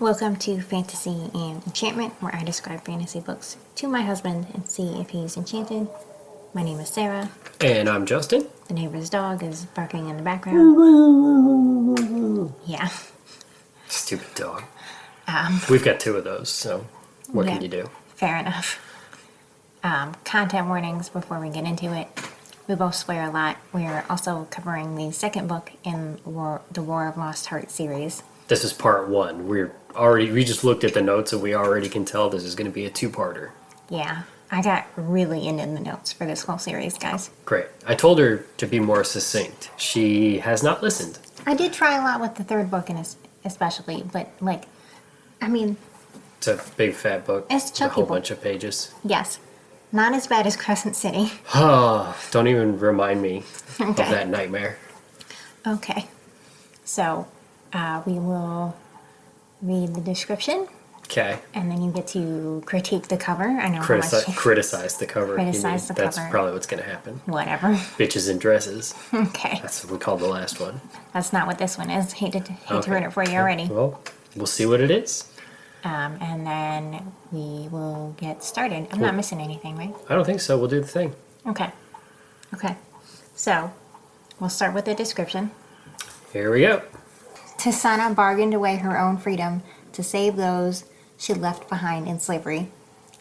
Welcome to Fantasy and Enchantment, where I describe fantasy books to my husband and see if he's enchanted. My name is Sarah. And I'm Justin. The neighbor's dog is barking in the background. Yeah. Stupid dog. We've got two of those, so what can you do? Fair enough. Content warnings before we get into it. We both swear a lot. We're also covering the second book in the War of Lost Heart series. This is part one. We just looked at the notes and we already can tell this is going to be a two-parter. Yeah, I got really into the notes for this whole series, guys. Great. I told her to be more succinct. She has not listened. I did try a lot with the third book, especially, but It's a big fat book. It's a chunky a whole book. bunch of pages. Yes, not as bad as Crescent City. Don't even remind me of Okay. that nightmare. Okay, so we will read the description, Okay. and then you get to critique the cover. I know Criticize the cover. Criticize the That's cover. probably what's going to happen. Whatever. Bitches in dresses. Okay, That's what we called the last one. that's not what this one is. Hate to Okay. ruin it for you already. Well, we'll see what it is. And then we will get started. I'm not missing anything, right? I don't think so. We'll do the thing. Okay. So we'll start with the description. Here we go. Tisana bargained away her own freedom to save those she left behind in slavery.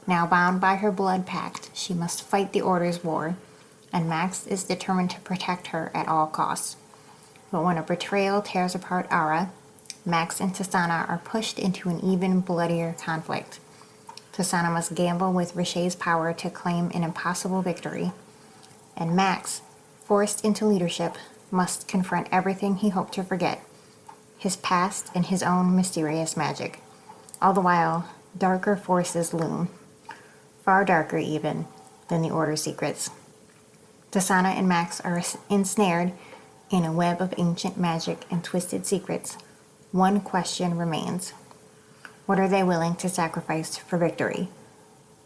Now bound by her blood pact, she must fight the Order's war, and Max is determined to protect her at all costs. But when a betrayal tears apart Ara, Max and Tisana are pushed into an even bloodier conflict. Tisana must gamble with Richet's power to claim an impossible victory, and Max, forced into leadership, must confront everything he hoped to forget, his past and his own mysterious magic. All the while, darker forces loom, far darker even than the Order's secrets. Tisana and Max are ensnared in a web of ancient magic and twisted secrets. One question remains. What are they willing to sacrifice for victory?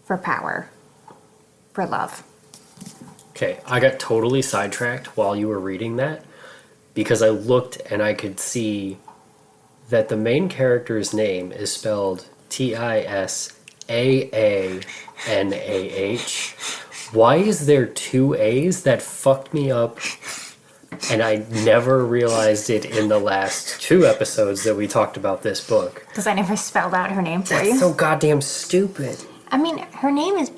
For power? For love? Okay, I got totally sidetracked while you were reading that because I looked and I could see that the main character's name is spelled Tisaanah. Why is there two A's? That fucked me up, and I never realized it in the last two episodes that we talked about this book. Because I never spelled out her name for you. That's so goddamn stupid. I mean, her name is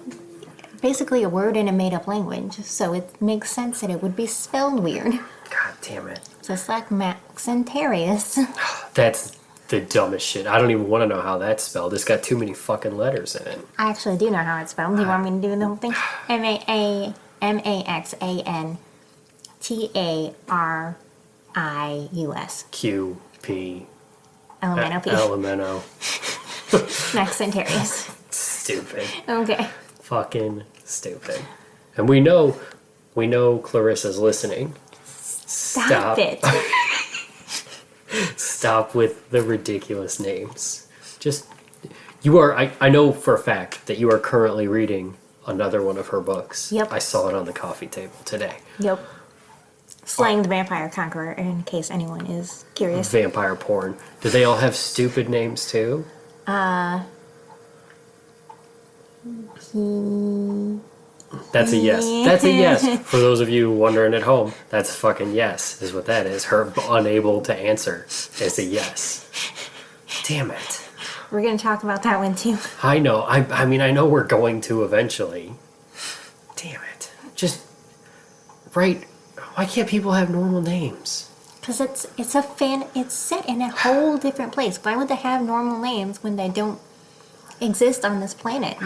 basically a word in a made-up language, so it makes sense that it would be spelled weird. God damn it. Just like Max and Terrius. That's the dumbest shit. I don't even want to know how that's spelled. It's got too many fucking letters in it. I actually do know how it's spelled. Do you want me to do the whole thing? Maxantarius. QP. Elemental P. Elemento. Max and Terrius. Stupid. Okay. Fucking stupid. And we know Clarissa's listening. Stop it. Stop with the ridiculous names. Just, I know for a fact that you are currently reading another one of her books. Yep. I saw it on the coffee table today. Yep. Slaying the Vampire Conqueror, in case anyone is curious. Vampire porn. Do they all have stupid names too? That's a yes. That's a yes. For those of you wondering at home, that's a fucking yes, is what that is. Her unable to answer is a yes. Damn it. We're going to talk about that one too. I know. I mean, I know we're going to eventually. Damn it. Just, right. Why can't people have normal names? Because it's set in a whole different place. Why would they have normal names when they don't exist on this planet,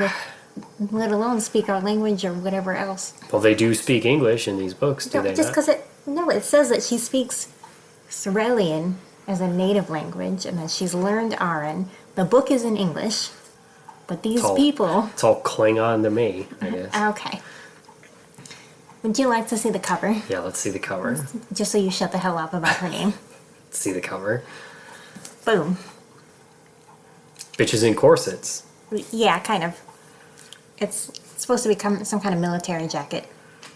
let alone speak our language or whatever else? Well, they do speak English in these books, do they just not? because it says that she speaks Cerealian as a native language and that she's learned Aran. The book is in English, but these people... It's all Klingon to me, I guess. Okay. Would you like to see the cover? Yeah, let's see the cover. Just so you shut the hell up about her name. Let's see the cover. Boom. Bitches in corsets. Yeah, kind of. It's supposed to become some kind of military jacket.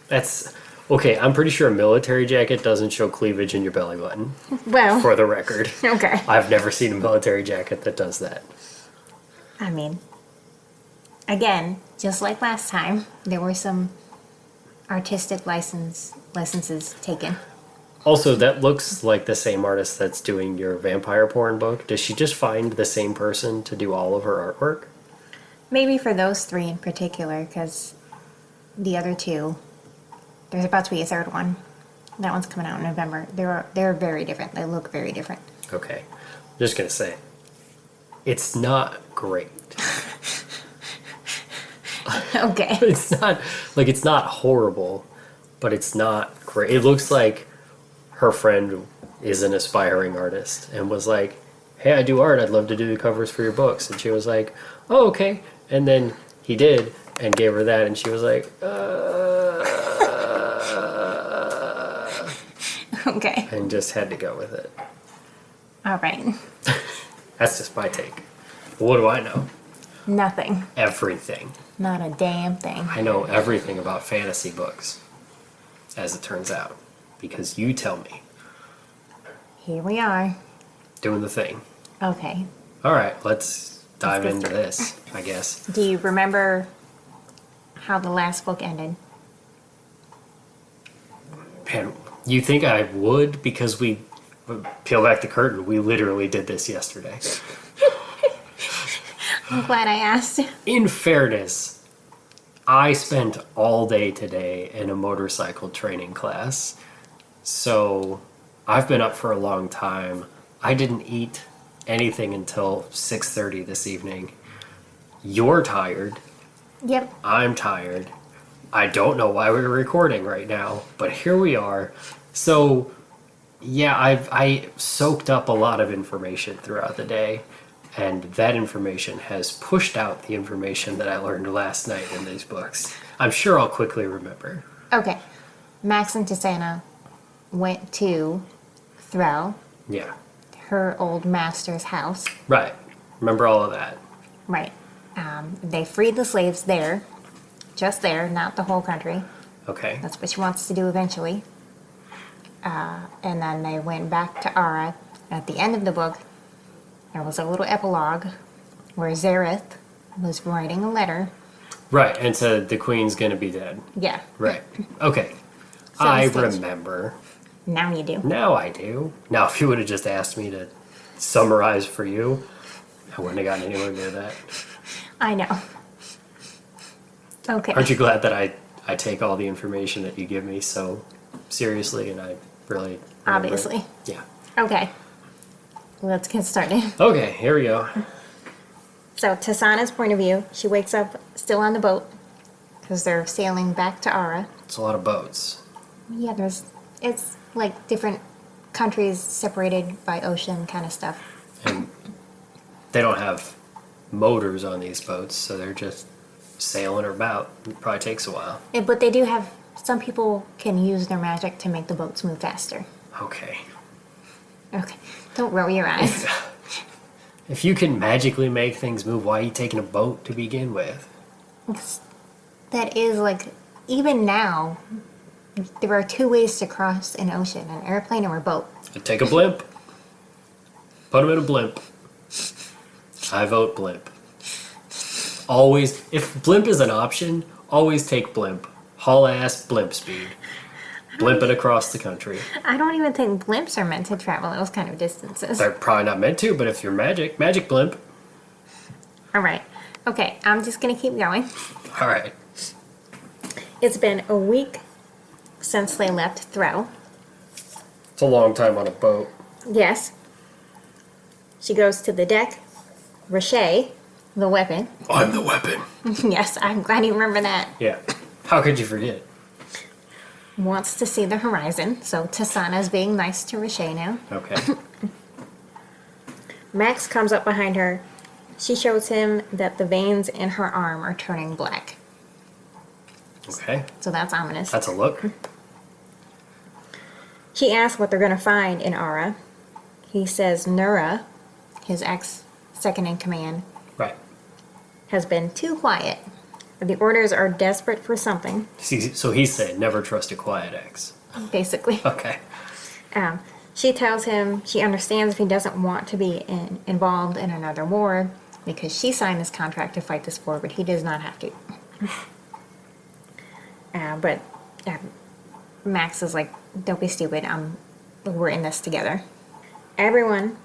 That's Okay, I'm pretty sure a military jacket doesn't show cleavage in your belly button, Well, for the record. okay. I've never seen a military jacket that does that. I mean, again, just like last time, there were some artistic licenses taken. Also, that looks like the same artist that's doing your vampire porn book. Does she just find the same person to do all of her artwork? Maybe for those three in particular, because the other two, there's about to be a third one. That one's coming out in November. They're very different. They look very different. Okay. Just gonna say, it's not great. Okay. It's not horrible, but it's not great. It looks like her friend is an aspiring artist and was like, hey, I do art. I'd love to do the covers for your books. And she was like, oh, okay. And then he did and gave her that, and she was like, Okay. and just had to go with it. All right. That's just my take. What do I know? Nothing. Everything. Not a damn thing. I know everything about fantasy books, as it turns out, because you tell me. Here we are. Doing the thing. Okay. All right, let's dive get into started. this, I guess. Do you remember how the last book ended? Man, you think I would? Because we peel back the curtain. We literally did this yesterday. I'm glad I asked. In fairness, I spent all day today in a motorcycle training class. So I've been up for a long time. I didn't eat anything until 6:30 this evening. You're tired. Yep. I'm tired. I don't know why we're recording right now, but here we are. So, yeah, I soaked up a lot of information throughout the day, and that information has pushed out the information that I learned last night in these books. I'm sure I'll quickly remember. Okay. Max and Tisana went to Threll, Yeah, her old master's house. right. Remember all of that. Right. They freed the slaves there. Just there, not the whole country. Okay. That's what she wants to do eventually. And then they went back to Ara. At the end of the book, there was a little epilogue where Zareth was writing a letter. Right, and said the queen's gonna be dead. Yeah. Right. Okay. Set I the stage. remember. Now you do. Now I do. Now, if you would have just asked me to summarize for you, I wouldn't have gotten anywhere near that. I know. Okay. Aren't you glad that I take all the information that you give me so seriously, and I really remember it? Obviously. Yeah. Okay. Let's get started. Okay, here we go. So, Tisana's point of view, she wakes up still on the boat because they're sailing back to Ara. It's a lot of boats. Yeah, it's like different countries separated by ocean kind of stuff. And they don't have motors on these boats, so they're just sailing about. It probably takes a while. But they do have, some people can use their magic to make the boats move faster. Okay. Okay, don't roll your eyes. If you can magically make things move, why are you taking a boat to begin with? That is like, even now, there are two ways to cross an ocean, an airplane or a boat. Take a blimp. Put them in a blimp. I vote blimp. Always, if blimp is an option, always take blimp. Haul ass blimp speed. Blimp it across the country. I don't even think blimps are meant to travel those kind of distances. They're probably not meant to, but if you're magic blimp. All right. Okay, I'm just going to keep going. All right. It's been a week since they left Threll. It's a long time on a boat. Yes. She goes to the deck. Richet, the weapon. I'm the weapon. Yes, I'm glad you remember that. Yeah. How could you forget? Wants to see the horizon, so Tisana's being nice to Richet now. Okay. Max comes up behind her. She shows him that the veins in her arm are turning black. Okay. So that's ominous. That's a look. She asks what they're going to find in Ara. He says Nura, his ex-second in command, Right. has been too quiet. The orders are desperate for something, So he's saying never trust a quiet ex. basically. Okay. She tells him she understands if he doesn't want to be involved in another war because she signed this contract to fight this war, but he does not have to. But Max is like, don't be stupid. We're in this together. Everyone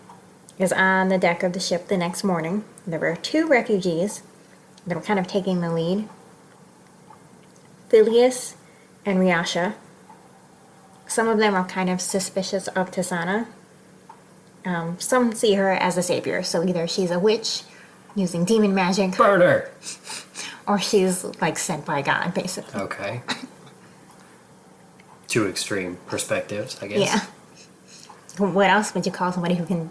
is on the deck of the ship the next morning. There were 2 refugees that were kind of taking the lead. Phileas and Riasha. Some of them are kind of suspicious of Tisana. Some see her as a savior, so either she's a witch using demon magic, Burn her! or she's like sent by God, basically. Okay. 2 extreme perspectives, I guess. Yeah. What else would you call somebody who can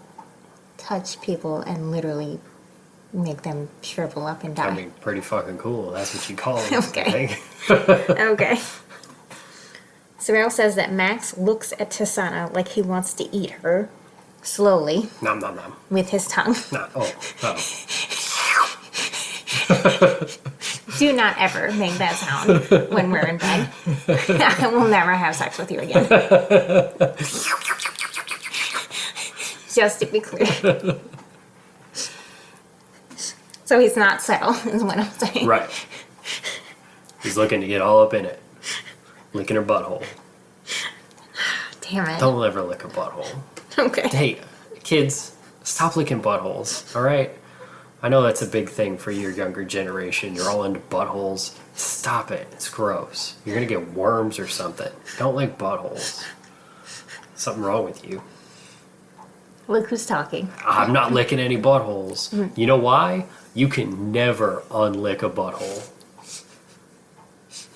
touch people and literally make them shrivel up and die? I mean, pretty fucking cool. That's what you call it. Okay. Okay. Sorrel says that Max looks at Tisana like he wants to eat her, slowly, Nom nom nom. with his tongue. Nah. Oh. Do not ever make that sound when we're in bed. I will never have sex with you again. Just to be clear. So he's not subtle, is what I'm saying. Right. He's looking to get all up in it. Licking her butthole. Damn it. Don't ever lick a butthole. Okay. Hey, kids, stop licking buttholes, alright? I know that's a big thing for your younger generation. You're all into buttholes. Stop it. It's gross. You're gonna get worms or something. Don't lick buttholes. Something wrong with you. Look who's talking. I'm not licking any buttholes. You know why? You can never unlick a butthole.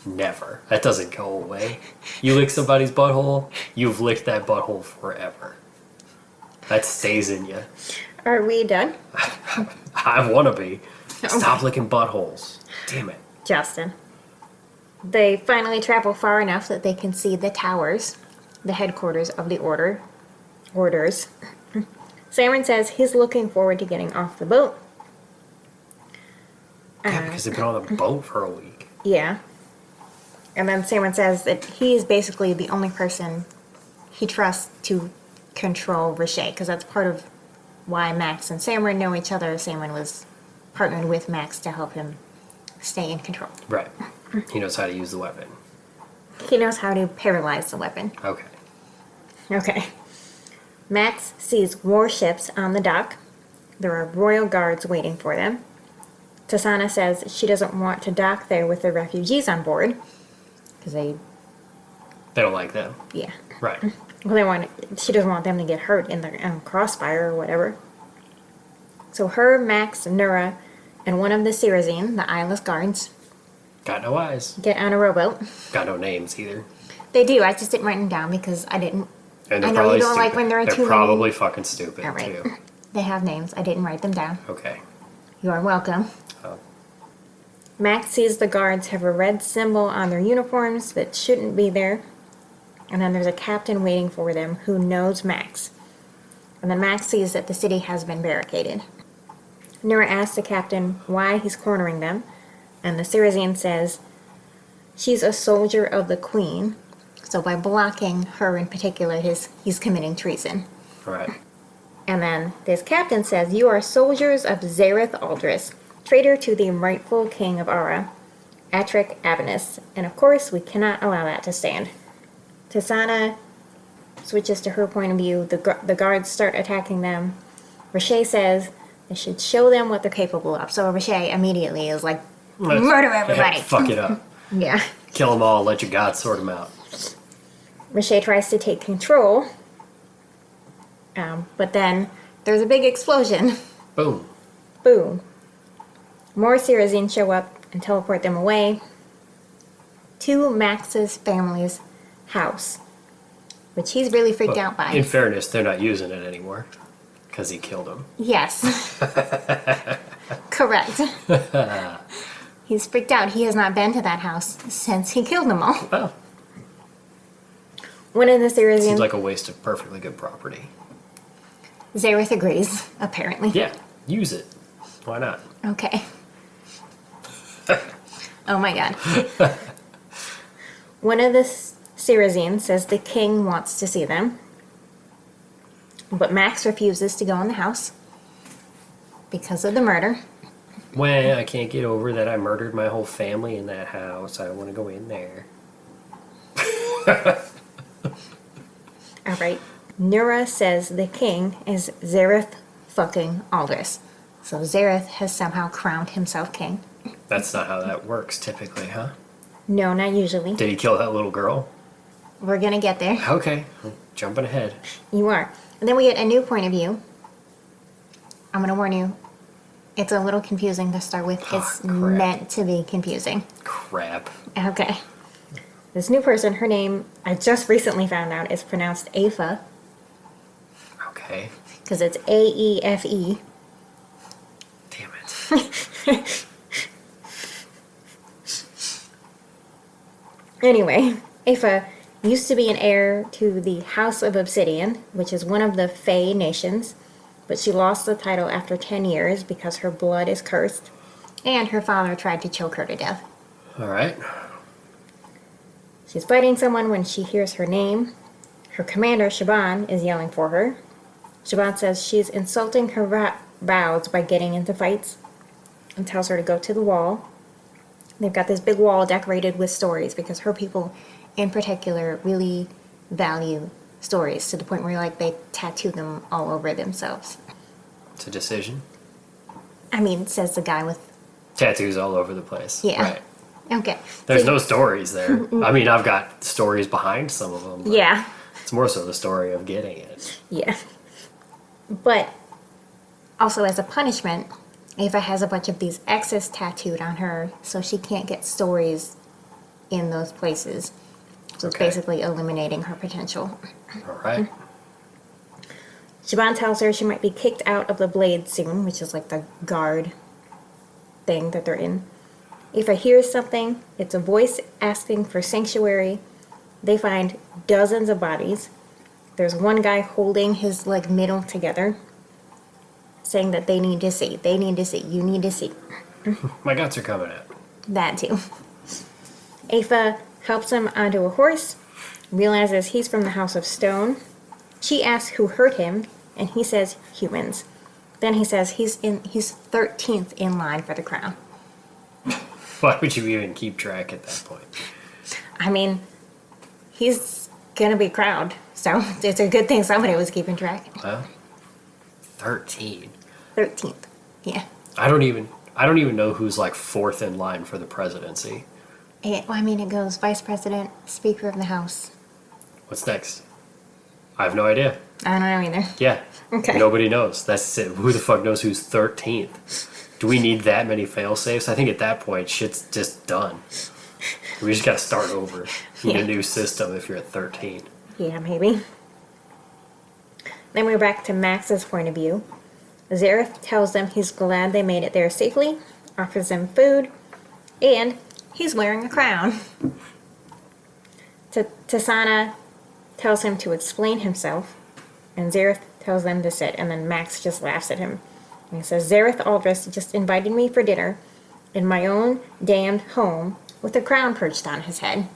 Never. That doesn't go away. You lick somebody's butthole, you've licked that butthole forever. That stays in you. Are we done? I want to be. Stop licking buttholes. Damn it. Justin. They finally travel far enough that they can see the towers, the headquarters of the orders. Cameron says he's looking forward to getting off the boat. Yeah, because they've been on the boat for a week. Yeah. And then Cameron says that he is basically the only person he trusts to control Riche, because that's part of why Max and Cameron know each other. Cameron was partnered with Max to help him stay in control. Right. He knows how to use the weapon. He knows how to paralyze the weapon. Okay. Okay. Max sees warships on the dock. There are royal guards waiting for them. Tisana says she doesn't want to dock there with the refugees on board. Because They don't like them. yeah. Right. Well, she doesn't want them to get hurt in the crossfire or whatever. So her, Max, Nura, and one of the Sirazine, the eyeless guards, Got no eyes. get on a rowboat. Got no names either. They do. I just didn't write them down because I didn't. And I they're know probably you don't stupid. like when there are They're too probably many. fucking stupid, All right. too. They have names. I didn't write them down. Okay. You are welcome. Oh. Max sees the guards have a red symbol on their uniforms that shouldn't be there. And then there's a captain waiting for them who knows Max. And then Max sees that the city has been barricaded. Nura asks the captain why he's cornering them. And the Sirazine says she's a soldier of the queen. So by blocking her in particular, he's committing treason. Right. And then this captain says, you are soldiers of Zareth Aldris, traitor to the rightful king of Ara, Atric Avenus. And of course, we cannot allow that to stand. Tisana switches to her point of view. The guards start attacking them. Riche says they should show them what they're capable of. So Riche immediately is like, murder everybody. Fuck it up. Yeah. Kill them all. Let your God sort them out. Riche tries to take control. But then there's a big explosion. Boom. Boom. More Sirazine show up and teleport them away to Max's family's house, which he's really freaked out by. In fairness, they're not using it anymore because he killed them. Yes. Correct. He's freaked out. He has not been to that house since he killed them all. Well, One of the seems Sirazine, like a waste of perfectly good property. Zareth agrees, apparently. Yeah, use it. Why not? Okay. Oh my god. One of the Sarrazines says the king wants to see them, but Max refuses to go in the house because of the murder. Well, I can't get over that I murdered my whole family in that house. I want to go in there. All right. Nura says the king is Zareth fucking Aldris. So Zareth has somehow crowned himself king. That's not how that works typically, huh? No, not usually. Did he kill that little girl? We're gonna get there. Okay, I'm jumping ahead. You are. And then we get a new point of view. I'm gonna warn you. It's a little confusing to start with. It's crap. meant to be confusing. Crap. Okay. This new person, her name, I just recently found out, is pronounced Aefa. Okay. Because it's Aefe. Damn it. Anyway, Aefa used to be an heir to the House of Obsidian, which is one of the Fae nations, but she lost the title after 10 years because her blood is cursed, and her father tried to choke her to death. All right. She's fighting someone when she hears her name. Her commander, Shaban, is yelling for her. Shaban says she's insulting her vows by getting into fights and tells her to go to the wall. They've got this big wall decorated with stories because her people in particular really value stories to the point where like they tattoo them all over themselves. It's a decision. I mean, says the guy with... Tattoos all over the place. Yeah. Right. Okay. There's no stories there. I mean, I've got stories behind some of them. But Yeah. It's more so the story of getting it. Yeah. But also as a punishment, Ava has a bunch of these X's tattooed on her so she can't get stories in those places. So it's Okay. basically eliminating her potential. All right. Shaban tells her she might be kicked out of the Blade soon, which is like the guard thing that they're in. If I hear something, it's a voice asking for sanctuary. They find dozens of bodies. There's one guy holding his like middle together, saying that they need to see. They need to see. You need to see. My guts are coming out. That too. Aefa helps him onto a horse, realizes he's from the House of Stone. She asks who hurt him, and he says humans. Then he says he's 13th in line for the crown. Why would you even keep track at that point? I mean, he's gonna be crowned, so it's a good thing somebody was keeping track. Well, 13. 13th, yeah. I don't even know who's like fourth in line for the presidency. It goes Vice President, Speaker of the House. What's next? I have no idea. I don't know either. Yeah. Okay. Nobody knows. That's it. Who the fuck knows who's 13th? Do we need that many fail safes? I think at that point, shit's just done. We just gotta start over. Need a new system if you're at 13. Yeah, maybe. Then we're back to Max's point of view. Zareth tells them he's glad they made it there safely, offers them food, and he's wearing a crown. Tasana tells him to explain himself, and Zareth tells them to sit, and then Max just laughs at him. And he says, Zareth Aldris just invited me for dinner in my own damned home with a crown perched on his head.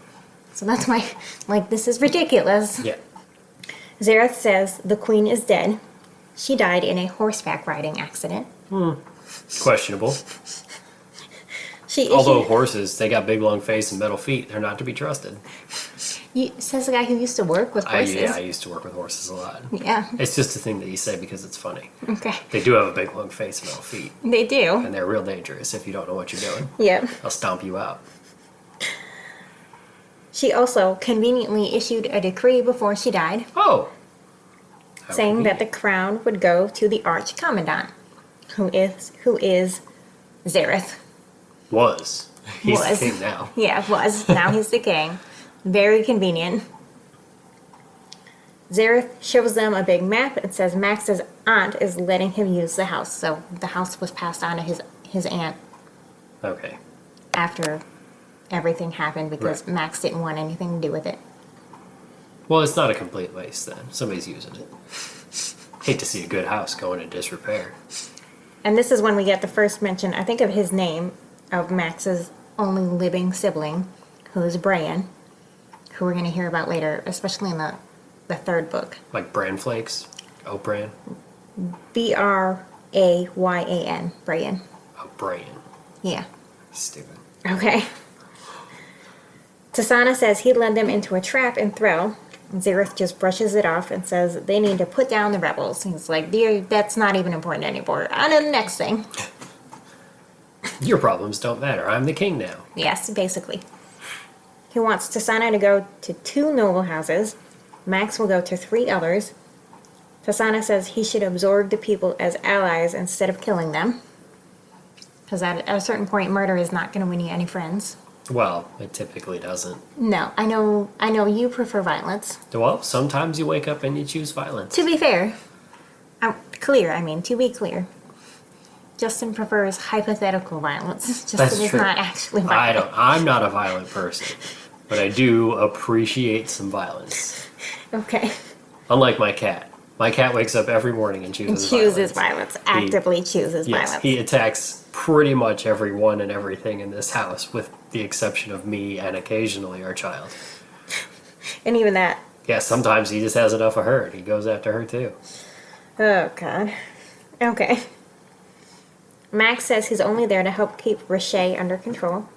So that's why, this is ridiculous. Yeah. Zareth says the queen is dead. She died in a horseback riding accident. Questionable. Although horses, they got big long face and metal feet. They're not to be trusted. Says the guy who used to work with horses. I used to work with horses a lot. Yeah. It's just a thing that you say because it's funny. Okay. They do have a big long face and metal feet. They do. And they're real dangerous if you don't know what you're doing. Yep. They'll stomp you out. She also conveniently issued a decree before she died, Oh! How saying that the convenient. crown would go to the Arch Commandant, who is Zareth. Was. He's Was. the king now. Yeah, was. Now he's the king. Very convenient. Zareth shows them a big map and says Max's aunt is letting him use the house. So the house was passed on to his aunt Okay. after everything happened because Right. Max didn't want anything to do with it. Well, it's not a complete waste then. Somebody's using it. Hate to see a good house go into disrepair. And this is when we get the first mention, I think, of his name, of Max's only living sibling, who is Brian, who we're going to hear about later, especially in the third book. Like bran flakes? Oh, bran? Brayyan, Brian. Oh, Brian. Yeah. Stupid. Okay. Tasana says he led them into a trap and throw. Zareth just brushes it off and says they need to put down the rebels. He's like, dear, that's not even important anymore. On to the next thing. Your problems don't matter. I'm the king now. Yes, basically. He wants Tasana to go to 2 noble houses. Max will go to 3 others. Tasana says he should absorb the people as allies instead of killing them. Because at a certain point, murder is not going to win you any friends. Well, it typically doesn't. No, I know you prefer violence. Well, sometimes you wake up and you choose violence. To be fair, to be clear. Justin prefers hypothetical violence. Justin That's is true. not actually violent. I'm not a violent person, but I do appreciate some violence. Okay. Unlike my cat. My cat wakes up every morning and chooses violence. Actively chooses Yes, violence. he attacks pretty much everyone and everything in this house, with the exception of me and occasionally our child. And even that. Yeah, sometimes he just has enough of her and he goes after her too. Oh, God. Okay. Max says he's only there to help keep Riche under control.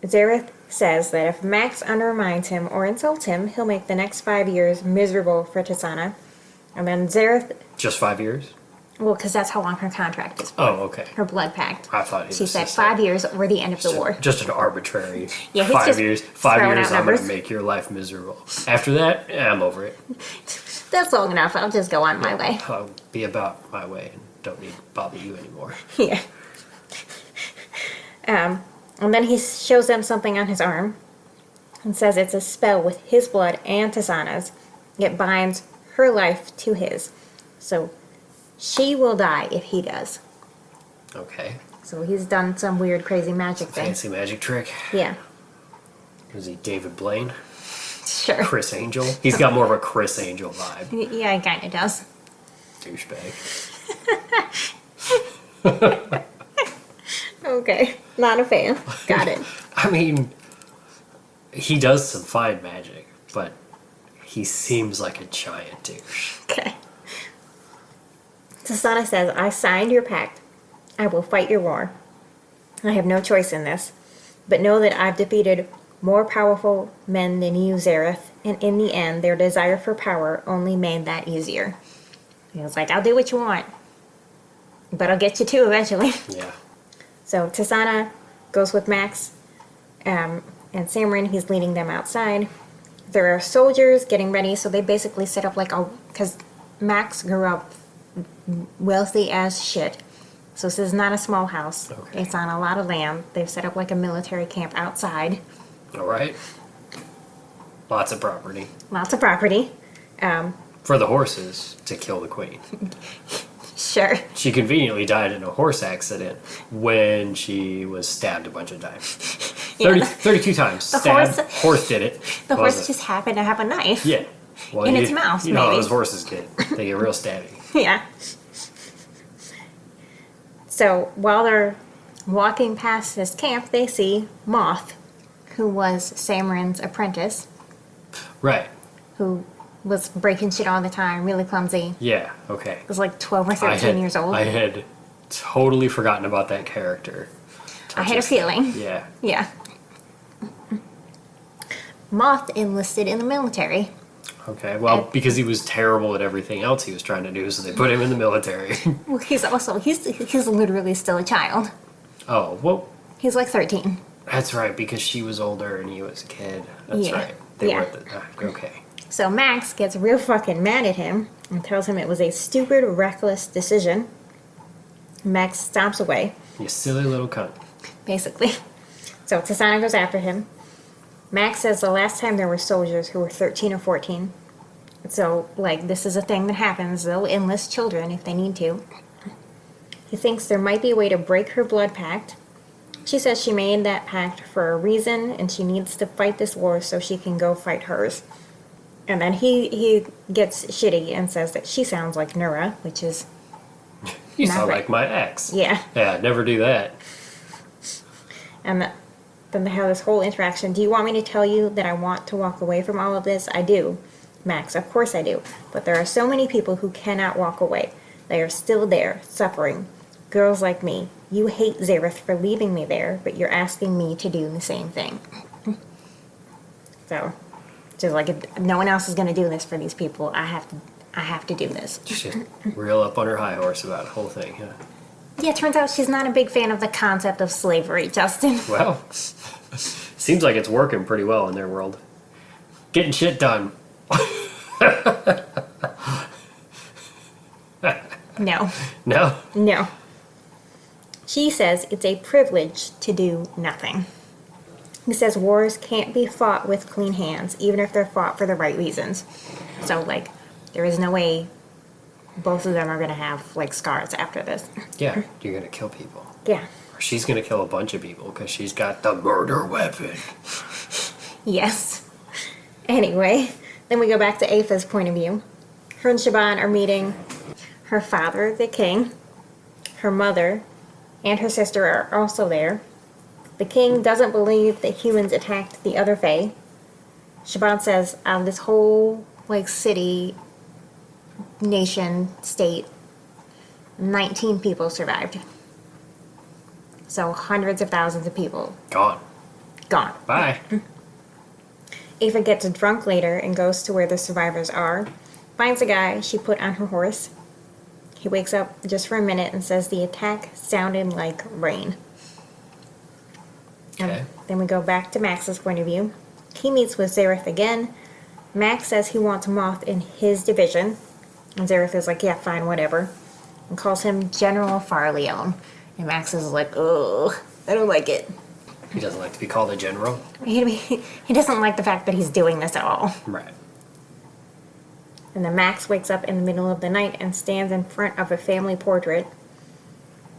Zareth says that if Max undermines him or insults him, he'll make the next 5 years miserable for Tasana. And then Zareth... Just 5 years? Well, because that's how long her contract is for. Oh, okay. Her blood pact. I thought he She was said just 5 years or the end of the war. Just an arbitrary Yeah, he's 5 just years. 5 throwing years, out I'm going to numbers. make your life miserable. After that, I'm over it. That's long enough. I'll just go on my way. I'll be about my way and don't need to bother you anymore. Yeah. And then he shows them something on his arm and says it's a spell with his blood and Tasana's. It binds her life to his. So she will die if he does. Okay. So he's done some weird, crazy magic thing. Fancy magic trick. Yeah. Is he David Blaine? Sure. Chris Angel? He's got more of a Chris Angel vibe. Yeah, he kind of does. Douchebag. Okay. Not a fan. Got it. I mean, he does some fine magic, but he seems like a giant douche. Okay. Tasana says, I signed your pact. I will fight your war. I have no choice in this, but know that I've defeated more powerful men than you, Zareth, and in the end, their desire for power only made that easier. He was like, I'll do what you want, but I'll get you too eventually. Yeah. So Tasana goes with Max, and Samrin, he's leading them outside. There are soldiers getting ready, so they basically set up because Max grew up wealthy as shit. So this is not a small house. Okay. It's on a lot of land. They've set up like a military camp outside. All right. Lots of property. Lots of property. For the horses to kill the queen. Sure. She conveniently died in a horse accident when she was stabbed a bunch of times. 32 times. The Stabbed. Horse did it. The Was horse it? just happened to have a knife. Yeah. Well, in its mouth, You know how maybe. those horses get. They get real stabby. Yeah. So while they're walking past this camp, they see Moth, who was Samrin's apprentice, Right. who was breaking shit all the time, really clumsy. Yeah. Okay. Was like 12 or 13 years old. I had totally forgotten about that character. I had a feeling. Yeah. Yeah. Moth enlisted in the military. Okay. Well, because he was terrible at everything else he was trying to do, so they put him in the military. Well, he's literally still a child. Oh, well, He's like 13. that's right, because she was older and he was a kid. That's Yeah. right. They Yeah. were okay. So Max gets real fucking mad at him and tells him it was a stupid, reckless decision. Max stomps away, You silly little cunt. basically. So Tasana goes after him. Max says the last time there were soldiers who were 13 or 14. So, this is a thing that happens. They'll enlist children if they need to. He thinks there might be a way to break her blood pact. She says she made that pact for a reason and she needs to fight this war so she can go fight hers. And then he gets shitty and says that she sounds like Nura, which is... You Not sound right. like my ex. Yeah. Yeah, never do that. And Then they have this whole interaction. Do you want me to tell you that I want to walk away from all of this? I do. Max, of course I do. But there are so many people who cannot walk away. They are still there, suffering. Girls like me. You hate Zareth for leaving me there, but you're asking me to do the same thing. So, just like, if no one else is going to do this for these people, I have to do this. She's real up on her high horse about the whole thing, yeah. Yeah, it turns out she's not a big fan of the concept of slavery, Justin. Well, seems like it's working pretty well in their world. Getting shit done. No. No? No. She says it's a privilege to do nothing. He says wars can't be fought with clean hands, even if they're fought for the right reasons. So, like, there is no way both of them are going to have, like, scars after this. Yeah, you're gonna kill people. Yeah. Or she's gonna kill a bunch of people because she's got the murder weapon. Yes. Anyway, then we go back to Aoife's point of view. Her and Shaban are meeting her father, the king, her mother, and her sister are also there. The king doesn't believe that humans attacked the other Fae. Shaban says out of this whole, like, city, nation, state, 19 people survived. So hundreds of thousands of people Gone. gone. Bye. Aoife gets drunk later and goes to where the survivors are, finds a guy she put on her horse. He wakes up just for a minute and says the attack sounded like rain. Okay. Then we go back to Max's point of view. He meets with Zareth again. Max says he wants Moth in his division. And Zareth is like, yeah, fine, whatever. And calls him General Farleone. And Max is like, oh, I don't like it. He doesn't like to be called a general. He doesn't like the fact that he's doing this at all. Right. And then Max wakes up in the middle of the night and stands in front of a family portrait.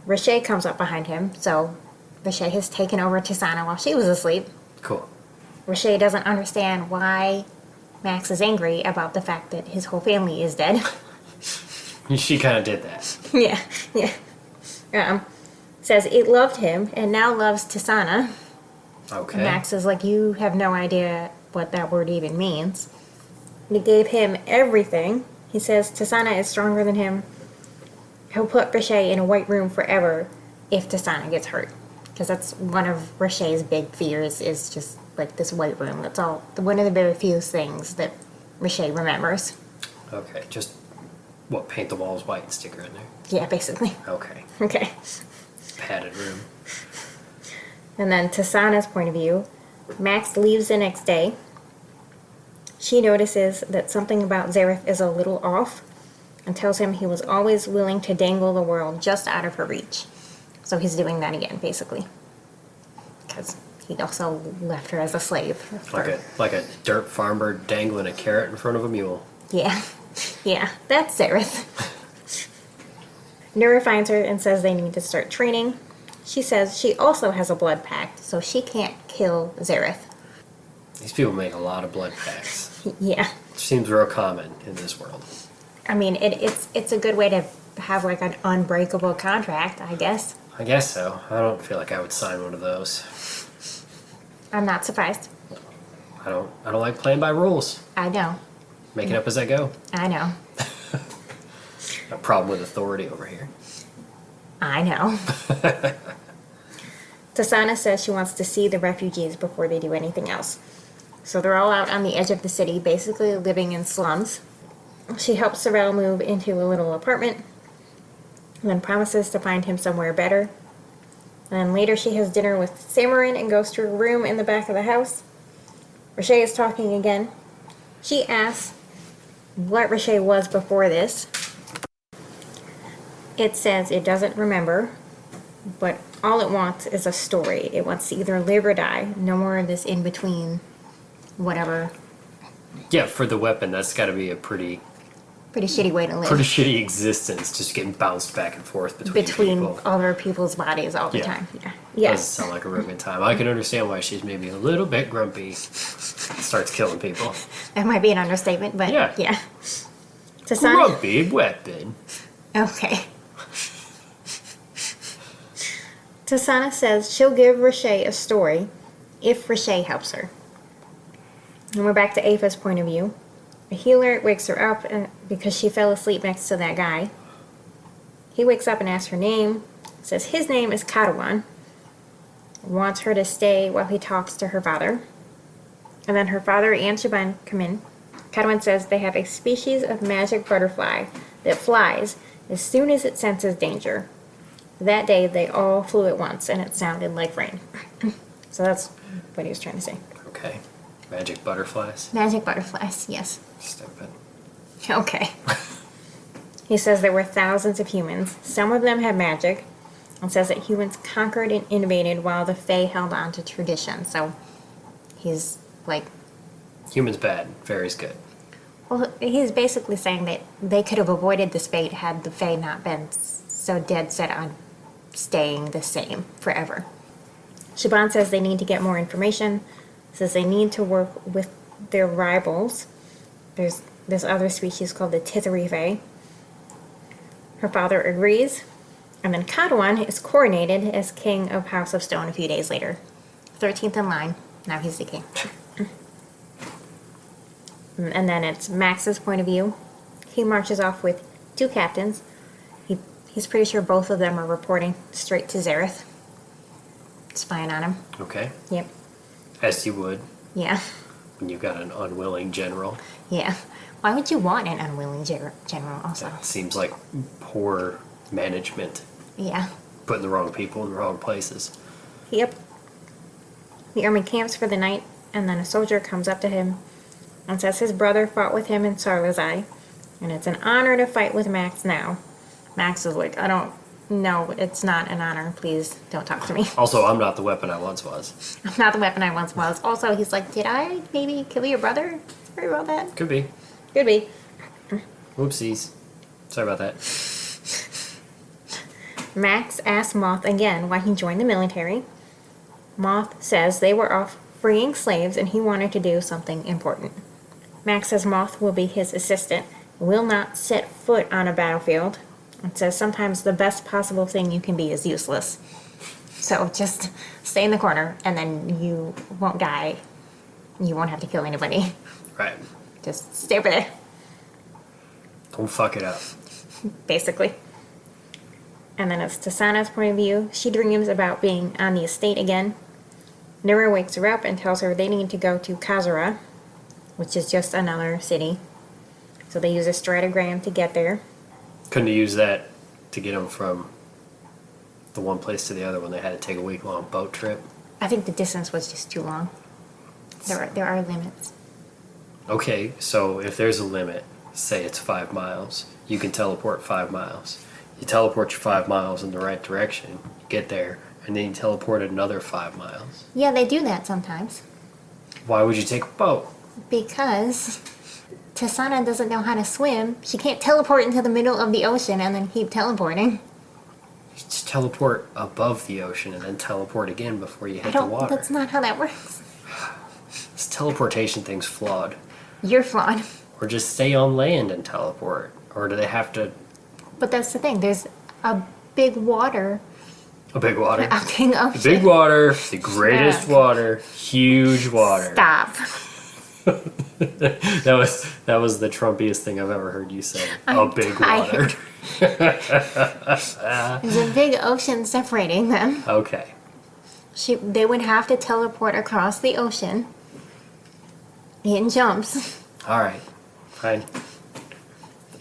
Rashay comes up behind him, so Rashay has taken over Tisana while she was asleep. Cool. Rashay doesn't understand why Max is angry about the fact that his whole family is dead. She kind of did that. Yeah. Says it loved him and now loves Tisana. Okay. And Max is like, you have no idea what that word even means. He gave him everything. He says Tisana is stronger than him. He'll put Rashay in a white room forever if Tisana gets hurt. Because that's one of Rashay's big fears, is just like this white room. That's all, one of the very few things that Rashay remembers. Okay, just, what, paint the walls white and stick her in there? Yeah, basically. Okay. Okay. Padded room. And then Tisana's point of view, Max leaves the next day. She notices that something about Zareth is a little off and tells him he was always willing to dangle the world just out of her reach. So he's doing that again, basically. Because he also left her as a slave. Like a dirt farmer dangling a carrot in front of a mule. Yeah. Yeah, that's Zareth. Nura finds her and says they need to start training. She says she also has a blood pact, so she can't kill Zareth. These people make a lot of blood pacts. Yeah. Seems real common in this world. I mean, it's a good way to have like an unbreakable contract, I guess. I guess so. I don't feel like I would sign one of those. I'm not surprised. I don't like playing by rules. I know. Making up as I go. I know. A problem with authority over here. I know. Tisana says she wants to see the refugees before they do anything else. So they're all out on the edge of the city, basically living in slums. She helps Sorrel move into a little apartment, and then promises to find him somewhere better. And then later she has dinner with Samarin and goes to a room in the back of the house. Rashay is talking again. She asks what Rashay was before this. It says it doesn't remember, but all it wants is a story. It wants to either live or die. No more of this in-between, whatever. Yeah, for the weapon, that's got to be a pretty shitty way to live. pretty shitty existence, just getting bounced back and forth between people. other people's bodies all the Yeah. time. Yeah. Yes. Doesn't sound like a real good time. I can understand why she's maybe a little bit grumpy. Starts killing people. That might be an understatement, but Yeah. yeah. Tisana. Grumpy weapon. Okay. Tisana says she'll give Rashay a story if Riche helps her. And we're back to Ava's point of view. A healer wakes her up because she fell asleep next to that guy. He wakes up and asks her name, says his name is Katawan, wants her to stay while he talks to her father. And then her father and Shaban come in. Katawan says they have a species of magic butterfly that flies as soon as it senses danger. That day, they all flew at once, and it sounded like rain. So that's what he was trying to say. Okay. Magic butterflies. Magic butterflies, yes. Stupid. Okay. He says there were thousands of humans. Some of them had magic, and says that humans conquered and innovated while the Fae held on to tradition. So he's like... Humans bad, fairies good. Well, he's basically saying that they could have avoided this fate had the Fae not been so dead set on staying the same forever. Shaban says they need to get more information, says they need to work with their rivals. There's this other species called the Titheri Fae. Her father agrees, and then Katawan is coronated as king of House of Stone a few days later. 13th in line, now he's the king. And then it's Max's point of view. He marches off with 2 captains. He's pretty sure both of them are reporting straight to Zareth. Spying on him. Okay. Yep. As you would Yeah. when you've got an unwilling general. Yeah. Why would you want an unwilling general also? That seems like poor management. Yeah. Putting the wrong people in the wrong places. Yep. The army camps for the night, and then a soldier comes up to him and says his brother fought with him in Sarlazai, and it's an honor to fight with Max now. Max is like, no, it's not an honor. Please don't talk to me. Also, I'm not the weapon I once was. I'm not the weapon I once was. Also, he's like, did I maybe kill your brother? Sorry about that. Could be. Could be. Whoopsies. Sorry about that. Max asks Moth again why he joined the military. Moth says they were off freeing slaves and he wanted to do something important. Max says Moth will be his assistant, will not set foot on a battlefield, and says sometimes the best possible thing you can be is useless. So just stay in the corner and then you won't die. You won't have to kill anybody. Right. Just stay over there, Don't fuck it up. basically. And then it's Tasana's point of view. She dreams about being on the estate again. Nira wakes her up and tells her they need to go to Khazara, which is just another city. So they use a stratogram to get there. Couldn't have used that to get them from the one place to the other when they had to take a week-long boat trip. I think the distance was just too long. There are limits. Okay, so if there's a limit, say it's 5 miles, you can teleport 5 miles. You teleport your 5 miles in the right direction, you get there, and then you teleport another 5 miles. Yeah, they do that sometimes. Why would you take a boat? Because Tasana doesn't know how to swim. She can't teleport into the middle of the ocean and then keep teleporting. You just teleport above the ocean and then teleport again before you hit the water. That's not how that works. This teleportation thing's flawed. You're flawed. Or just stay on land and teleport. Or do they have to... But that's the thing. There's a big water. A big water. A big ocean. Big water. The greatest water. Huge water. Stop. That was the Trumpiest thing I've ever heard you say. I'm a big tired. water. There's a big ocean separating them. Okay. They would have to teleport across the ocean in jumps. Alright. Fine.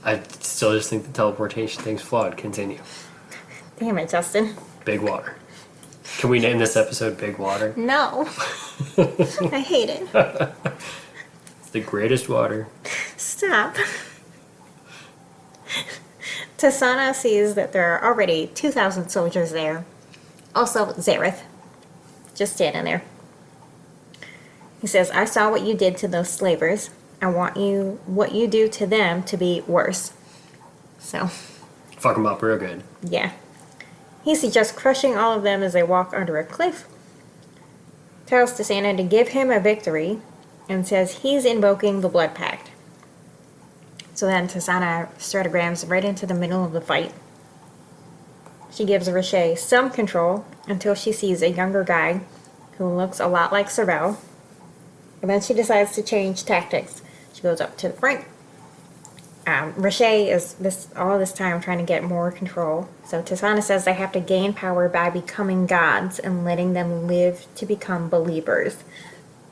I still just think the teleportation thing's flawed. Continue. Damn it, Justin. Big water. Can we name this episode Big Water? No. I hate it. It's the greatest water. Stop. Tasana sees that there are already 2,000 soldiers there. Also, Zareth. Just standing there. He says, I saw what you did to those slavers. I want what you do to them to be worse. So, Fuck them up real good. yeah. He suggests crushing all of them as they walk under a cliff. Tells Tasana to give him a victory and says he's invoking the Blood Pact. So then Tasana stratograms right into the middle of the fight. She gives Riche some control until she sees a younger guy who looks a lot like Sorrel. And then she decides to change tactics. She goes up to the front. Rashay is all this time trying to get more control. So Tisana says they have to gain power by becoming gods and letting them live to become believers.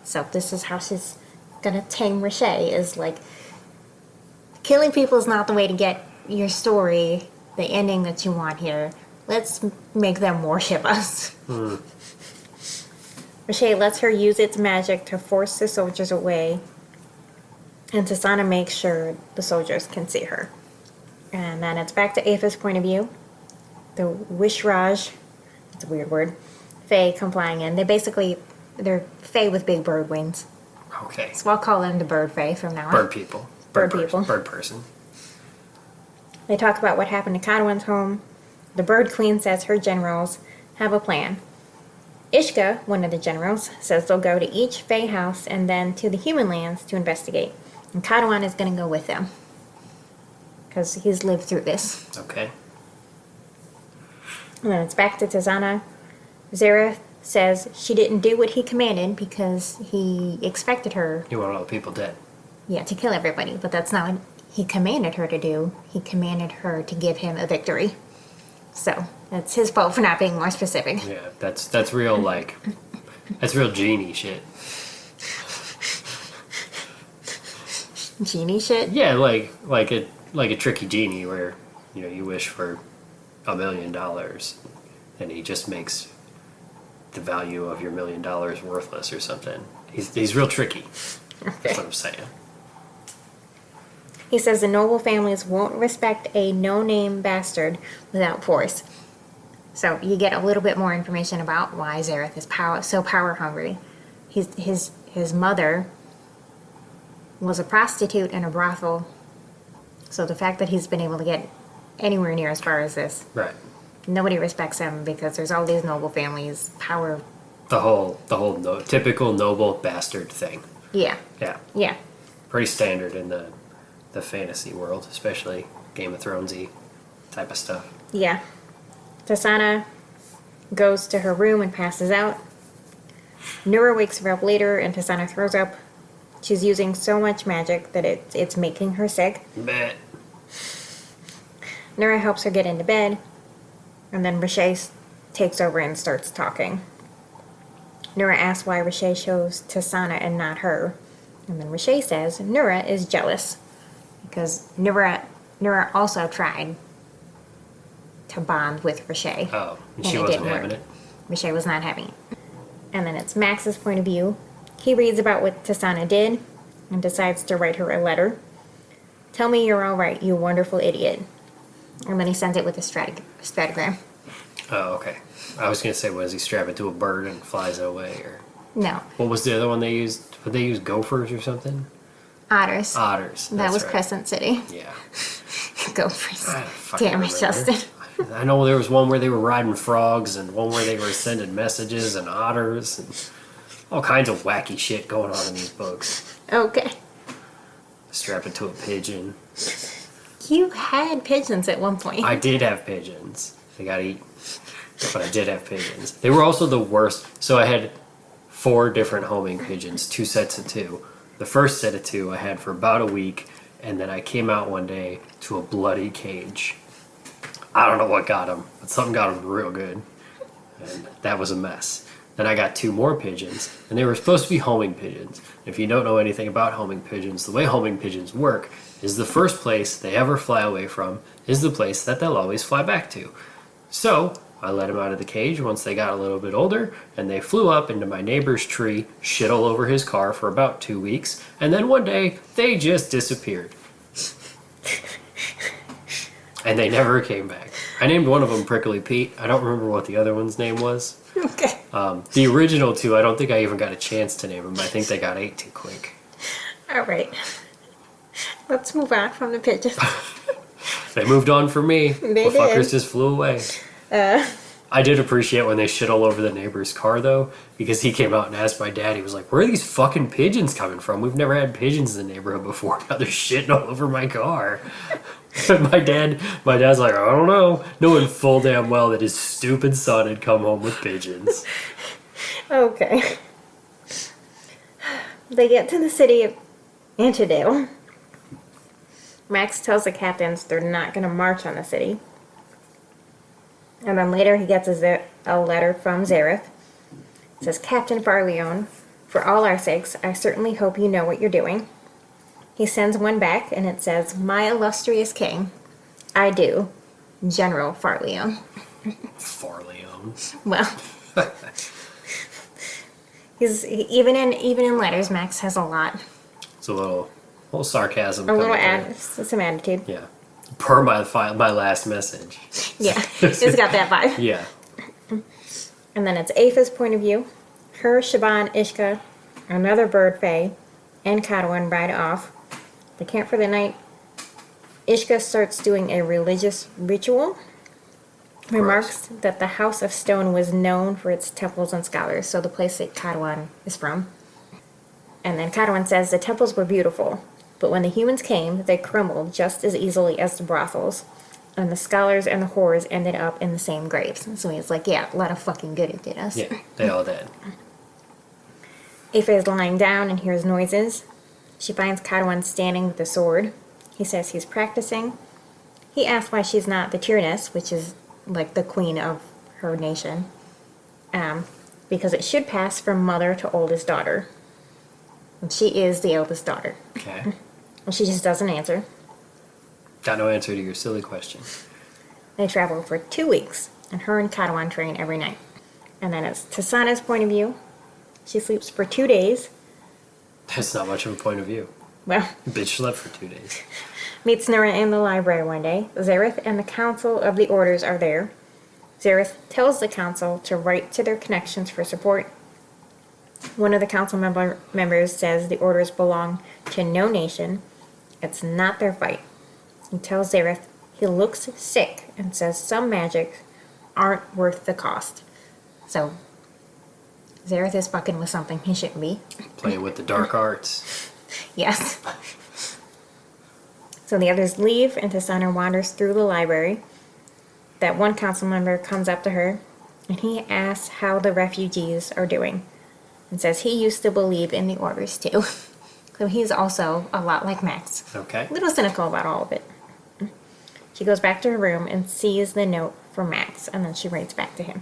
So this is how she's gonna tame Rashay, is like, killing people is not the way to get your story, the ending that you want here. Let's make them worship us. Rashay lets her use its magic to force the soldiers away, and Tisana makes sure the soldiers can see her. And then it's back to Apha's point of view. The Wishraj, it's a weird word, Fae come flying in. They're Fae with big bird wings. Okay. So I'll call them the bird Fae from now on. Bird people. Bird people. Bird person. They talk about what happened to Cadwan's home. The Bird Queen says her generals have a plan. Ishka, one of the generals, says they'll go to each Fae house and then to the human lands to investigate. And Cadwan is going to go with them, because he's lived through this. Okay. And then it's back to Tisana. Zareth says she didn't do what he commanded because he expected her, You want all the people dead. to kill everybody. But that's not what he commanded her to do. He commanded her to give him a victory. So that's his fault for not being more specific. Yeah, that's real, like, that's real genie shit. Genie shit? Yeah, like a tricky genie where, you wish for $1 million and he just makes the value of your $1 million worthless or something. He's real tricky. Okay. That's what I'm saying. He says the noble families won't respect a no-name bastard without force. So you get a little bit more information about why Zareth is so power hungry. His mother was a prostitute in a brothel. So the fact that he's been able to get anywhere near as far as this, Right. nobody respects him because there's all these noble families, power. The whole typical noble bastard thing. Yeah. Yeah. Yeah. Pretty standard in the fantasy world, especially Game of Thronesy type of stuff. Yeah. Tisana goes to her room and passes out. Nura wakes her up later and Tisana throws up. She's using so much magic that it's making her sick. Bet. Nura helps her get into bed, and then Rashay takes over and starts talking. Nura asks why Rashay chose Tisana and not her. And then Rashay says Nura is jealous because Nura also tried to bond with Rashay. Oh, and And she it wasn't didn't having work. it. Rashay was not having it. And then it's Max's point of view. He reads about what Tisana did and decides to write her a letter. Tell me you're all right, you wonderful idiot. And then he sends it with a stratogram. Oh, okay. I was gonna say, was he strap it to a bird and flies it away, or No, what was the other one they used? Would they use gophers or something? otters. Otters. That that's was right. Crescent City. Yeah. Gophers. I don't fucking Damn it, remember. Justin. I know there was one where they were riding frogs and one where they were sending messages and otters and all kinds of wacky shit going on in these books. Okay. Strap it to a pigeon. You had pigeons at one point. I did have pigeons. They gotta eat. But I did have pigeons. They were also the worst. So I had 4 different homing pigeons, 2 sets of 2. The first set of 2 I had for about a week, and then I came out one day to a bloody cage. I don't know what got them, but something got them real good. And that was a mess. Then I got 2 more pigeons, and they were supposed to be homing pigeons. If you don't know anything about homing pigeons, the way homing pigeons work is the first place they ever fly away from is the place that they'll always fly back to. So I let them out of the cage once they got a little bit older, and they flew up into my neighbor's tree, shit all over his car for about 2 weeks, and then one day they just disappeared. And they never came back. I named one of them Prickly Pete. I don't remember what the other one's name was. Okay. The original 2, I don't think I even got a chance to name them. I think they got ate too quick. All right. Let's move on from the pigeons. They moved on for me. They The fuckers did. just flew away. I did appreciate when they shit all over the neighbor's car, though, because he came out and asked my dad. He was like, "Where are these fucking pigeons coming from? We've never had pigeons in the neighborhood before. Now they're shitting all over my car." And my dad's like, "I don't know," knowing full damn well that his stupid son had come home with pigeons. Okay. They get to the city of Antedale. Max tells the captains they're not going to march on the city. And then later he gets a letter from Zareth. It says, Captain Farleone, for all our sakes, I certainly hope you know what you're doing. He sends one back, and it says, My illustrious king, I do, General Farleone. Farleone. Well, even in letters, Max has a lot. It's a little sarcasm. A little coming some attitude. through. Yeah. Per my last message. Yeah, it's got that vibe. Yeah. And then it's Aoife's point of view. Her, Shaban, Ishka, another bird fae, and Cadwin ride off. They camp for the night. Ishka starts doing a religious ritual. Remarks that the House of Stone was known for its temples and scholars, so the place that Cadwin is from. And then Cadwin says the temples were beautiful, but when the humans came, they crumbled just as easily as the brothels, and the scholars and the whores ended up in the same graves. So he's like, yeah, a lot of fucking good it did us. Yeah, they all did. Aoife is lying down and hears noises. She finds Cadwin standing with a sword. He says he's practicing. He asks why she's not the Tyranness, which is like the queen of her nation, because it should pass from mother to oldest daughter. And she is the eldest daughter. Okay. And she just doesn't answer. Got no answer to your silly question. They travel for 2 weeks, and her and Cadwin train every night. And then it's Tasana's point of view. She sleeps for 2 days. That's not much of a point of view. Well, Bitch slept for 2 days. meets Nora in the library one day. Zareth and the Council of the Orders are there. Zareth tells the council to write to their connections for support. One of the council members says the orders belong to no nation. It's not their fight. He tells Zareth he looks sick and says some magics aren't worth the cost. So, Zareth is fucking with something he shouldn't be. Playing with the dark arts. Yes. So the others leave, and Tasana wanders through the library. That one council member comes up to her, and he asks how the refugees are doing, and says he used to believe in the orders too. So he's also a lot like Max. Okay. A little cynical about all of it. She goes back to her room and sees the note from Max, and then she writes back to him.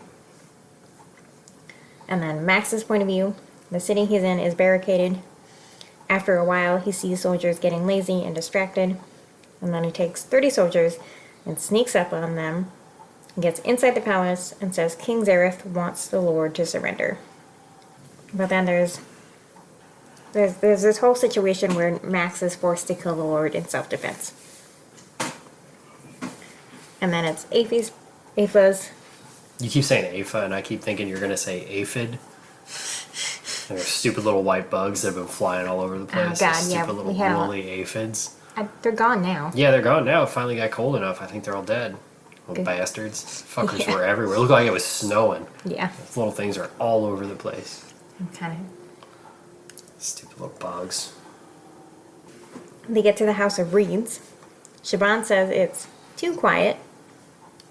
And then Max's point of view, the city he's in is barricaded. After a while, he sees soldiers getting lazy and distracted, and then he takes 30 soldiers and sneaks up on them, gets inside the palace, and says King Zareth wants the Lord to surrender. But then there's this whole situation where Max is forced to kill the Lord in self-defense. And then it's Aoife's. You keep saying Aoife, and I keep thinking you're going to say aphid. They're stupid little white bugs that have been flying all over the place. Oh, God, Those yeah, stupid little we had a lot. woolly aphids. They're gone now. Yeah, they're gone now. It finally got cold enough. I think they're all dead. Little Good. bastards. Fuckers Yeah. were everywhere. It looked like it was snowing. Yeah. Those little things are all over the place. Kind Stupid little bugs. of. They get to the House of Reeds. Shaban says it's too quiet.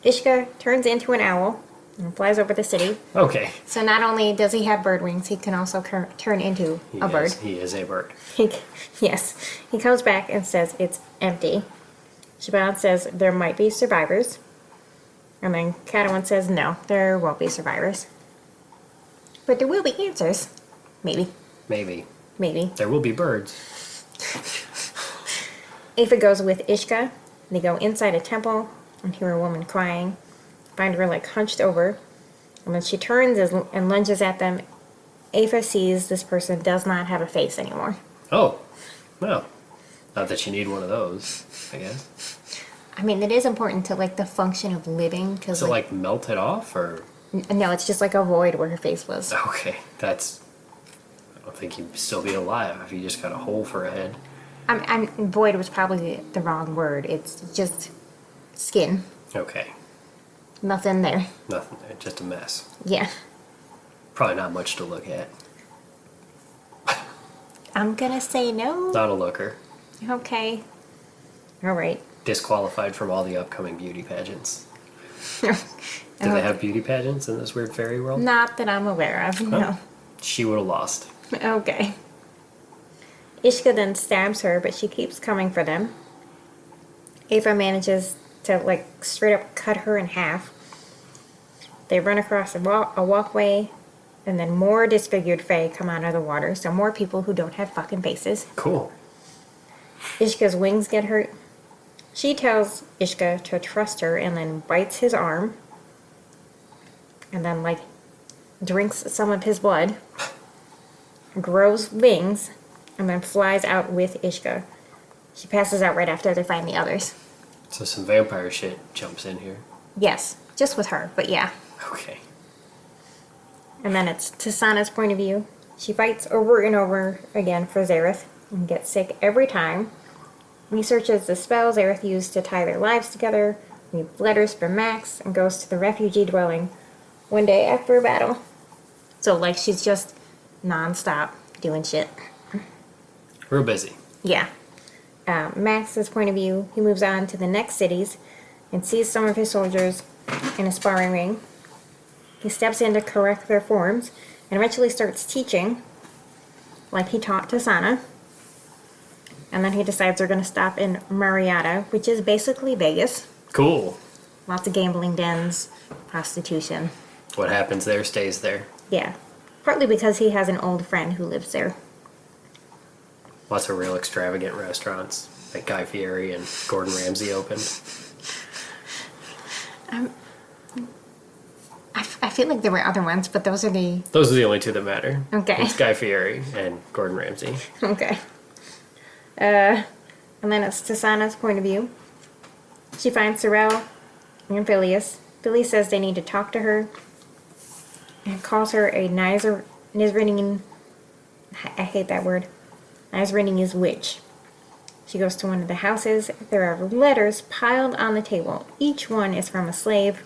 Ishka turns into an owl and flies over the city. Okay. So not only does he have bird wings, he can also turn into a bird. He is a bird. Yes. He comes back and says it's empty. Shaban says there might be survivors. And then Cadwin says no, there won't be survivors. But there will be answers. Maybe. Maybe. Maybe. There will be birds. Aoife goes with Ishka. They go inside a temple and hear a woman crying. Find her like hunched over. And when she turns and lunges at them, Aoife sees this person does not have a face anymore. Oh. Well. Not that you need one of those, I guess. I mean, it is important to like the function of living. Is it like melted off or? No, it's just like a void where her face was. Okay. That's. I don't think you'd still be alive if you just got a hole for a head. Void was probably the wrong word. It's just skin. Okay. Nothing there. Nothing there. Just a mess. Yeah. Probably not much to look at. I'm gonna say no. Not a looker. Okay. All right. Disqualified from all the upcoming beauty pageants. Do they have beauty pageants in this weird fairy world? Not that I'm aware of, no. She would have lost. Okay. Ishka then stabs her, but she keeps coming for them. Ava manages to, like, straight up cut her in half. They run across a walkway, and then more disfigured fae come out of the water, so more people who don't have fucking faces. Cool. Ishka's wings get hurt. She tells Ishka to trust her and then bites his arm. And then, like, drinks some of his blood. Grows wings. And then flies out with Ishka. She passes out right after they find the others. So some vampire shit jumps in here. Yes, just with her, but yeah. Okay. And then it's Tasana's point of view. She fights over and over again for Zareth and gets sick every time. Researches the spell Zareth used to tie their lives together, reads letters from Max, and goes to the refugee dwelling one day after a battle. So, like, she's just non-stop doing shit. Real busy. Yeah. Max's point of view, he moves on to the next cities and sees some of his soldiers in a sparring ring. He steps in to correct their forms and eventually starts teaching, like he taught Tasana. And then he decides they're going to stop in Marietta, which is basically Vegas. Cool. Lots of gambling dens, prostitution. What happens there stays there. Yeah. Partly because he has an old friend who lives there. Lots of real extravagant restaurants that Guy Fieri and Gordon Ramsay opened. I feel like there were other ones, but those are the... Those are the only two that matter. Okay. It's Guy Fieri and Gordon Ramsay. Okay. And then it's Tasana's point of view. She finds Sorrel and Phileas. Phileas says they need to talk to her and calls her a Nizranian... I hate that word. Nizranian witch. She goes to one of the houses. There are letters piled on the table. Each one is from a slave.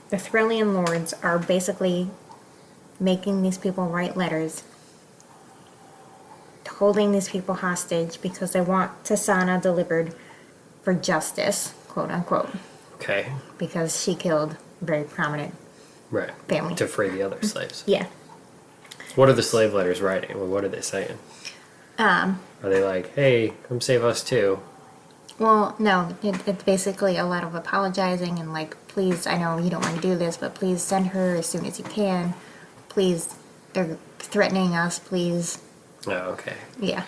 The Threllian lords are basically making these people write letters, holding these people hostage because they want Tasana delivered for justice, quote unquote. Okay. Because she killed a very prominent Right. family. To free the other slaves. Yeah. What are the slave letters writing? Well, what are they saying? Are they like, hey, come save us too? Well, no, it's basically a lot of apologizing and like, please, I know you don't want to do this, but please send her as soon as you can. Please, they're threatening us, please. Oh, okay. Yeah.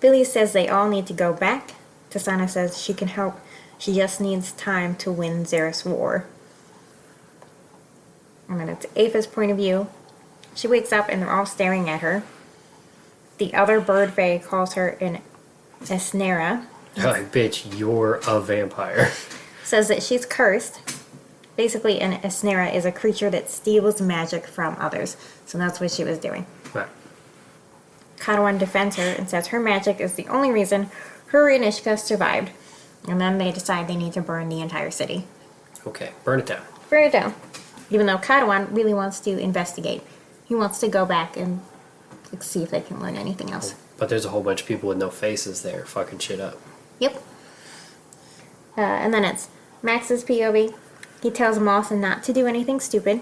Billy says they all need to go back. Tasana says she can help. She just needs time to win Zareth's war. And then it's Ava's point of view. She wakes up and they're all staring at her. The other bird fae calls her an Esnera. Like, bitch, you're a vampire. Says that she's cursed. Basically, an Esnera is a creature that steals magic from others. So that's what she was doing. Right. Kadwan defends her and says her magic is the only reason her and Ishka survived. And then they decide they need to burn the entire city. Okay, burn it down. Burn it down. Even though Kadwan really wants to investigate. He wants to go back and see if they can learn anything else. But there's a whole bunch of people with no faces there fucking shit up. Yep. And then it's Max's POV. He tells Mawson not to do anything stupid.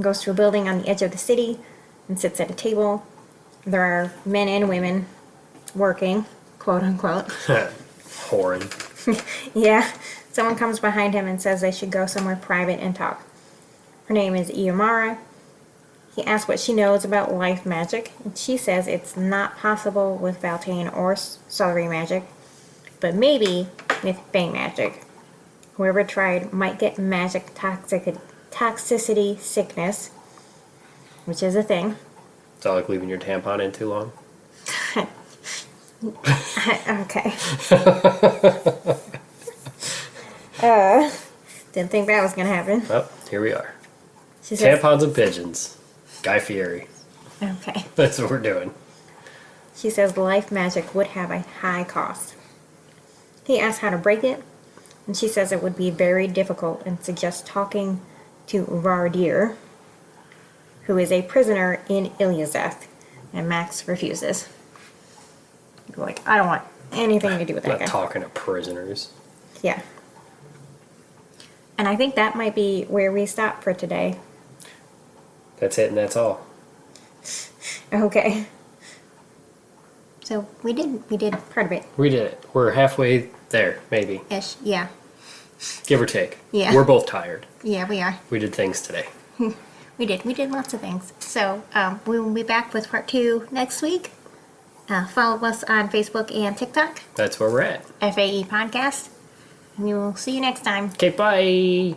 Goes to a building on the edge of the city and sits at a table. There are men and women working, quote unquote. Horrid. Yeah. Someone comes behind him and says they should go somewhere private and talk. Her name is Iomara. He asks what she knows about life magic, and she says it's not possible with Valtane or Sorcery magic, but maybe with Fey magic. Whoever tried might get magic toxicity sickness, which is a thing. Is that like leaving your tampon in too long? Okay. Didn't think that was gonna happen. Well, here we are. She says, Tampons and pigeons. Guy Fieri. okay. That's what we're doing. She says life magic would have a high cost. He asks how to break it, and she says it would be very difficult and suggests talking to Vardir, who is a prisoner in Ilyazeth, and Max refuses. Like, I don't want anything to do with that Not guy. talking to prisoners. Yeah. And I think that might be where we stop for today. That's it and that's all. Okay. So we did part of it. We did it. We're halfway there, maybe. Ish. Yeah. Give or take. Yeah. We're both tired. Yeah, we are. We did things today. We did. We did lots of things. So we will be back with part 2 next week. Follow us on Facebook and TikTok. That's where we're at. FAE Podcast. And we will see you next time. Okay, bye.